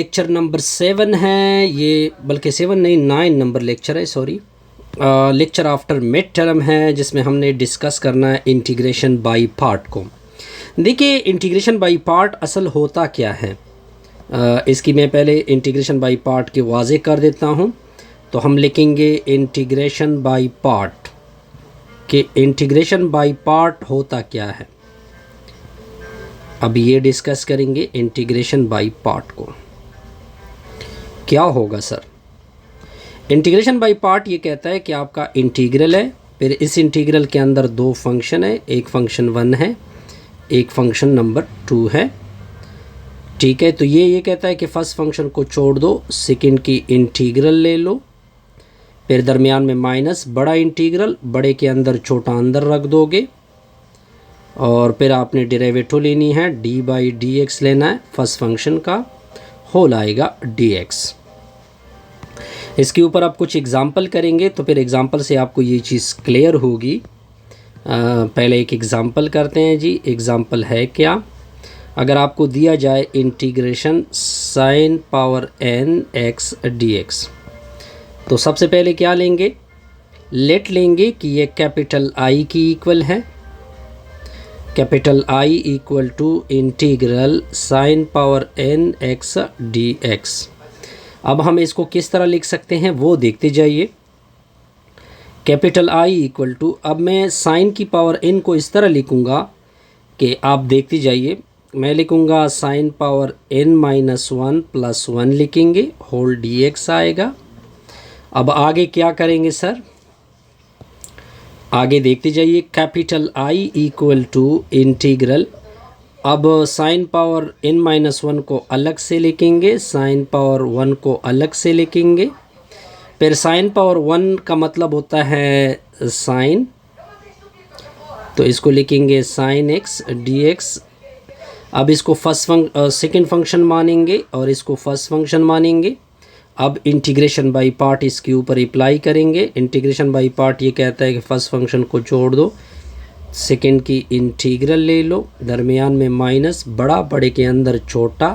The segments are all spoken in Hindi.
लेक्चर नंबर 7 है ये, बल्कि 7 नहीं 9 नंबर लेक्चर है, sorry. Lecture after mid term है, जिसमें हमने डिस्कस करना है इंटीग्रेशन बाय पार्ट को। देखिए इंटीग्रेशन बाय पार्ट असल होता क्या है, इसकी मैं पहले इंटीग्रेशन बाय पार्ट की वाज़ेह कर देता हूँ। तो हम लिखेंगे इंटीग्रेशन बाय पार्ट कि इंटीग्रेशन बाय पार्ट होता क्या है। अब ये डिस्कस करेंगे इंटीग्रेशन बाय पार्ट को क्या होगा सर। इंटीग्रेशन बाय पार्ट ये कहता है कि आपका इंटीग्रल है, फिर इस इंटीग्रल के अंदर दो फंक्शन है, एक फंक्शन 1 है, एक फंक्शन नंबर 2 है, ठीक है। तो ये कहता है कि फर्स्ट फंक्शन को छोड़ दो, सेकंड की इंटीग्रल ले लो, फिर दरमियान में माइनस, बड़ा इंटीग्रल, बड़े के अंदर छोटा अंदर रख दोगे, और फिर आपने डेरिवेटिव लेनी है, डी बाई डी एक्स लेना है, फर्स्ट फंक्शन का होल आएगा dx। इसके ऊपर आप कुछ एग्जांपल करेंगे तो फिर एग्जांपल से आपको ये चीज़ क्लियर होगी। पहले एक एग्जांपल करते हैं जी। एग्जांपल है क्या, अगर आपको दिया जाए integration sin power n x dx, तो सबसे पहले क्या लेंगे, लेट लेंगे कि ये कैपिटल I की इक्वल है, capital I equal to integral sin power n x dx। अब हम इसको किस तरह लिख सकते हैं वो देखते जाइए। कैपिटल I इक्वल टू, अब मैं साइन की पावर n को इस तरह लिखूँगा कि आप देखते जाइए, मैं लिखूँगा sign power n minus 1 plus 1 लिखेंगे, होल dx आएगा। अब आगे क्या करेंगे सर, आगे देखते जाइए। Capital I equal to integral, अब साइन पावर n माइनस 1 को अलग से लिखेंगे, साइन पावर 1 को अलग से लिखेंगे, फिर साइन पावर 1 का मतलब होता है साइन, तो इसको लिखेंगे साइन x dx। अब इसको सेकंड फंक्शन मानेंगे और इसको फर्स्ट फंक्शन मानेंगे। अब इंटीग्रेशन बाय पार्ट इसके ऊपर अप्लाई करेंगे। इंटीग्रेशन बाय पार्ट ये कहता है कि फर्स्ट फंक्शन को छोड़ दो, सेकंड की इंटीग्रल ले लो, दरमियान में माइनस, बड़ा बड़े के अंदर छोटा,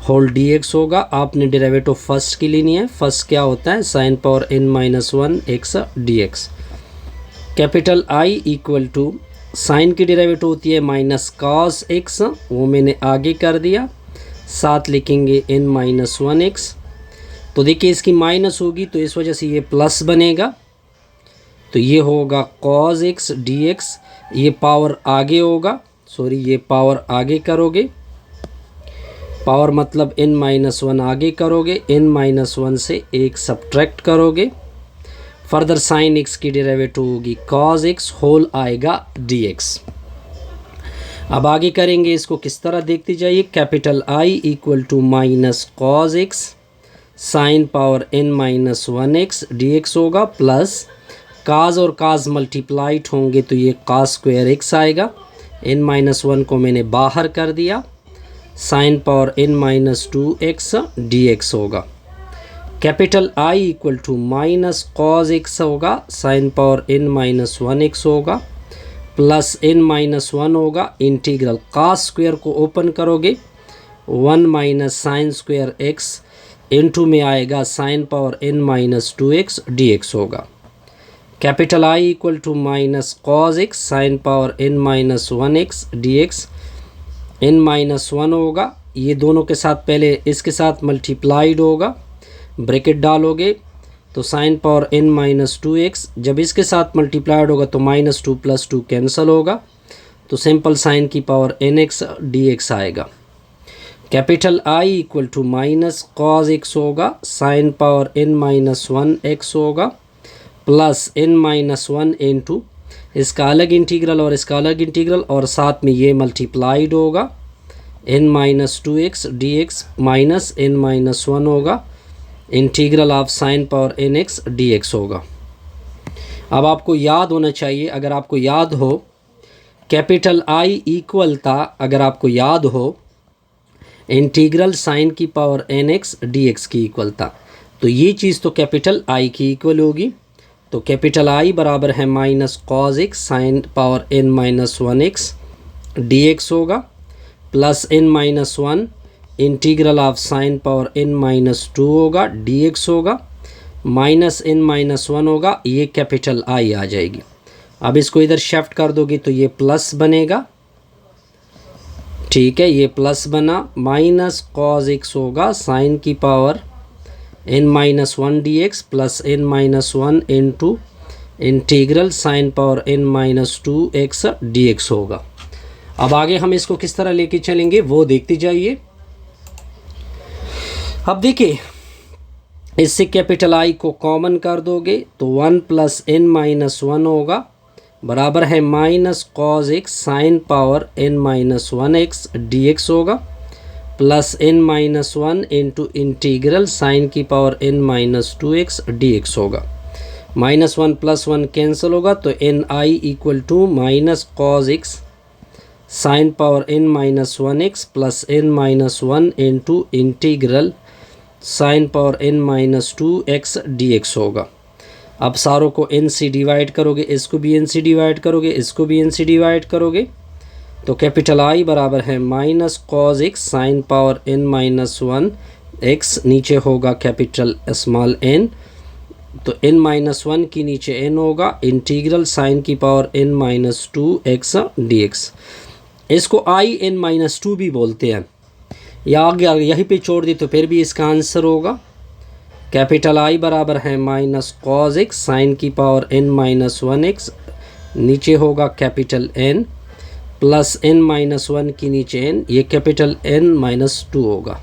होल dx होगा। आपने डेरिवेटिव फर्स्ट की लेनी है, फर्स्ट क्या होता है sine power n minus 1 x dx। Capital I equal to, sine की डेरिवेटिव होती है माइनस कॉस x, वो मैंने आगे कर दिया, साथ लिखेंगे n माइनस 1 x। तो देखिए इसकी माइनस होगी तो इस वजह से ये प्लस बनेगा, तो ये होगा cos x dx। ये पावर आगे होगा, सॉरी ये पावर आगे करोगे, पावर मतलब n माइनस 1 आगे करोगे, n माइनस 1 से एक सब्ट्रैक्ट करोगे, फर्दर साइन x की डेरिवेटिव होगी cos x, होल आएगा dx। अब आगे करेंगे इसको किस तरह देखते जाइए। Capital I equal to minus cos x sine power n minus 1 x dx होगा, प्लस काज और काज मल्टीप्लाइड होंगे तो ये काज स्क्वायर x आएगा, n माइनस 1 को मैंने बाहर कर दिया, sine power n minus 2 x dx होगा। Capital I equal to minus cos x होगा, sine power n minus 1 x होगा, प्लस n माइनस 1 होगा, इंटीग्रल कास स्क्वायर को ओपन करोगे, 1 minus sine square x into में आएगा sine power n minus 2x dx होगा। Capital I equal to minus cos x sine power n minus 1x dx, n minus 1 होगा, ये दोनों के साथ पहले इसके साथ मल्टीप्लाइड होगा, ब्रैकेट डालोगे तो sign power n minus 2x, जब इसके साथ मल्टीप्लाइड होगा तो माइनस 2 प्लस 2 कैंसिल होगा, तो सिंपल साइन की पावर nx dx आएगा। Capital I equal to minus cos x होगा, sine power n minus 1x होगा, प्लस n माइनस 1 इंटू इसका अलग इंटीग्रल और इसका अलग इंटीग्रल, और साथ में ये मल्टीप्लाइड होगा, n minus 2x dx minus n minus 1 होगा, integral of sine power nx dx होगा। अब आपको याद होना चाहिए, अगर आपको याद हो कैपिटल I इक्वल था, अगर आपको याद हो इंटीग्रल साइन की पावर nx dx की इक्वल था, तो ये चीज़ तो कैपिटल I की इक्वल होगी। तो कैपिटल I बराबर है minus cos x sine power n minus 1x dx होगा, plus n minus 1 integral of sine power n minus 2 होगा, dx होगा, माइनस n माइनस 1 होगा, ये कैपिटल I आ जाएगी। अब इसको इधर शिफ्ट कर दोगे तो ये प्लस बनेगा, ठीक है, ये प्लस बना, माइनस कॉज x होगा साइन की power n minus 1 dx plus n minus 1 into integral sine power n minus 2x dx होगा। अब आगे हम इसको किस तरह लेके चलेंगे वो देखते जाइए। अब देखिए, इससे कैपिटल I को कॉमन कर दोगे तो 1 प्लस n माइनस 1 होगा, बराबर है minus cos x sine power n minus 1x dx होगा, plus n minus 1 into integral sine की power n minus 2x dx होगा। माइनस 1 प्लस 1 कैंसिल होगा तो n I equal to minus cos x sine power n minus 1x plus n minus 1 into integral sine power n minus 2x dx होगा। अब सारों को n से डिवाइड करोगे, इसको भी n से डिवाइड करोगे, इसको भी n से डिवाइड करोगे तो कैपिटल I बराबर है minus cos x sine power n minus 1 x, नीचे होगा कैपिटल स्मॉल n, तो n माइनस 1 की नीचे n होगा, इंटीग्रल साइन की power n minus 2x dx। इसको I n माइनस 2 भी बोलते हैं, या अगर यहीं पे छोड़ दी तो फिर भी इसका आंसर होगा कैपिटल I बराबर है माइनस कॉज x साइन की पावर n माइनस 1x, नीचे होगा capital N plus n minus 1 की नीचे n, ये कैपिटल N माइनस 2 होगा।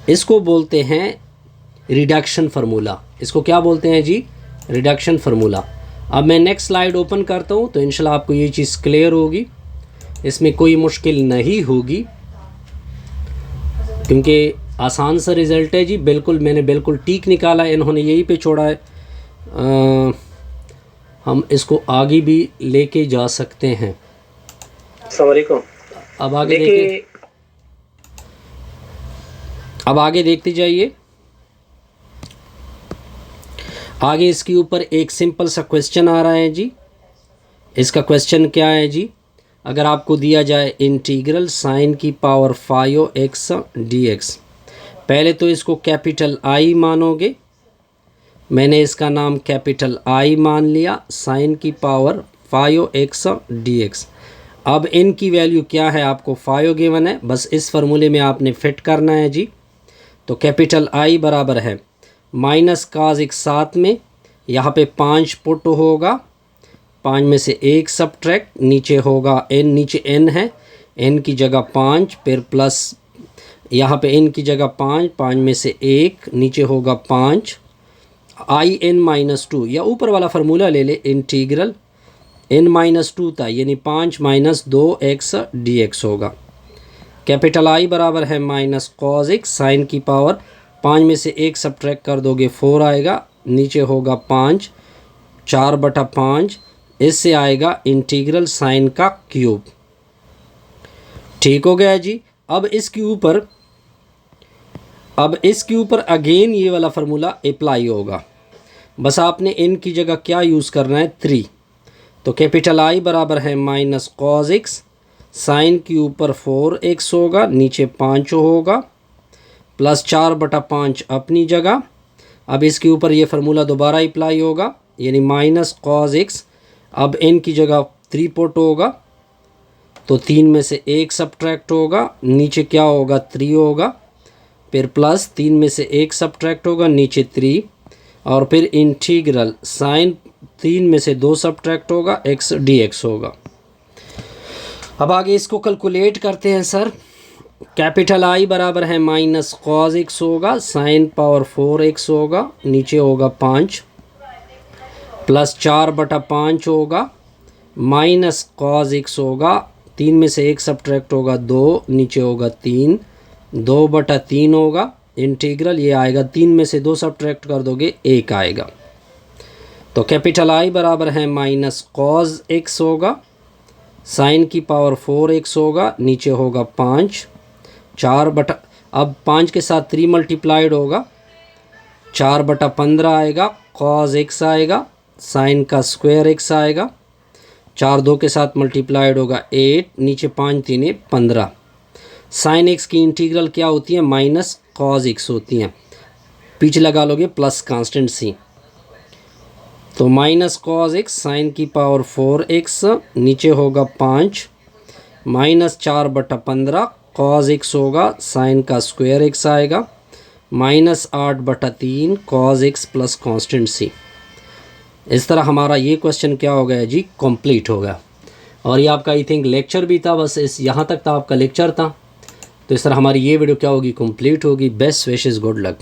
इसको बोलते हैं रिडक्शन फार्मूला। इसको क्या बोलते हैं जी? Reduction formula. अब मैं नेक्स्ट स्लाइड ओपन करता हूँ तो इंशाल्लाह आपको ये चीज़ क्लियर होगी, इसमें कोई मुश्किल नहीं होगी क्योंकि आसान सा रिज़ल्ट है जी, बिल्कुल मैंने बिल्कुल ठीक निकाला, इन्होंने यहीं पे छोड़ा है। हम इसको आगे भी लेके जा सकते हैं। अस्सलाम वालेकुम। अब आगे देखिए, अब आगे देखते जाइए। आगे इसके ऊपर एक सिंपल सा क्वेश्चन आ रहा है जी। इसका क्वेश्चन क्या है जी? अगर आपको दिया जाए इंटीग्रल साइन की पावर 5x dx, पहले तो इसको कैपिटल I मानोगे, मैंने इसका नाम कैपिटल I मान लिया, साइन की पावर 5x dx। अब n की वैल्यू क्या है? आपको 5 गिवन है, बस इस फार्मूले में आपने फिट करना है जी। तो कैपिटल I बराबर है माइनस काज x साथ में, यहाँ पे 5 पुट होगा, 5 में से 1 सब्ट्रैक्ट, नीचे होगा n, नीचे n है, n की जगह 5, फिर प्लस यहाँ पे n की जगह 5, 5 में से 1, नीचे होगा 5, I n माइनस 2, या ऊपर वाला फार्मूला ले ले, इंटीग्रल n माइनस 2 था, यानी 5 माइनस 2x dx होगा। कैपिटल I बराबर है माइनस कॉज x साइन की पावर, 5 में से 1 सब्ट्रैक्ट कर दोगे 4 आएगा, नीचे होगा 5, 4/5, इससे आएगा इंटीग्रल साइन का क्यूब। ठीक हो गया जी। अब इसके ऊपर अगेन ये वाला फार्मूला अप्लाई होगा, बस आपने n की जगह क्या यूज़ करना है? 3। तो कैपिटल I बराबर है माइनस कॉज x, साइन के ऊपर 4x होगा, नीचे 5 होगा, प्लस 4/5 अपनी जगह। अब इसके ऊपर ये फार्मूला दोबारा अप्लाई होगा, यानी माइनस कॉज x, अब n की जगह 3 पुट होगा, तो 3 में से 1 सब्ट्रैक्ट होगा, नीचे क्या होगा? 3 होगा, फिर प्लस 3 में से 1 सब्ट्रैक्ट होगा, नीचे 3, और फिर इंटीग्रल साइन 3 में से 2 सब्ट्रैक्ट होगा, x dx होगा। अब आगे इसको कैलकुलेट करते हैं सर। कैपिटल I बराबर है माइनस कॉज x होगा, साइन पावर 4x होगा, नीचे होगा 5, प्लस 4/5 होगा, माइनस कॉज x होगा, 3 में से 1 सब्ट्रैक्ट होगा 2, नीचे होगा 3, 2/3 होगा, इंटीग्रल ये आएगा, 3 में से 2 सब्ट्रैक्ट कर दोगे 1 आएगा। तो कैपिटल I बराबर है माइनस कॉज x होगा, साइन की पावर 4x होगा, नीचे होगा 5, अब 5 के साथ 3 मल्टीप्लाइड होगा, 4/15 आएगा, कॉज x आएगा, साइन का स्क्वायर x आएगा, 4 2 के साथ मल्टीप्लाइड होगा 8, नीचे 5 3 15, साइन एक्स की इंटीग्रल क्या होती है, माइनस कॉज एक्स होती हैं, पीछे लगा लोगे प्लस कांस्टेंट सी, तो माइनस कॉज एक्स साइन की पावर 4x, नीचे होगा 5 माइनस 4/15 कॉज एक्स होगा, साइन का स्क्वायर एक्स आएगा, minus 8/3 cos x plus constant C. इस तरह हमारा ये क्वेश्चन क्या हो गया जी, कंप्लीट हो गया। और ये आपका आई थिंक लेक्चर भी था, बस इस यहाँ तक था आपका लेक्चर था। तो इस तरह हमारी ये वीडियो क्या होगी, कंप्लीट होगी। Best wishes, good luck.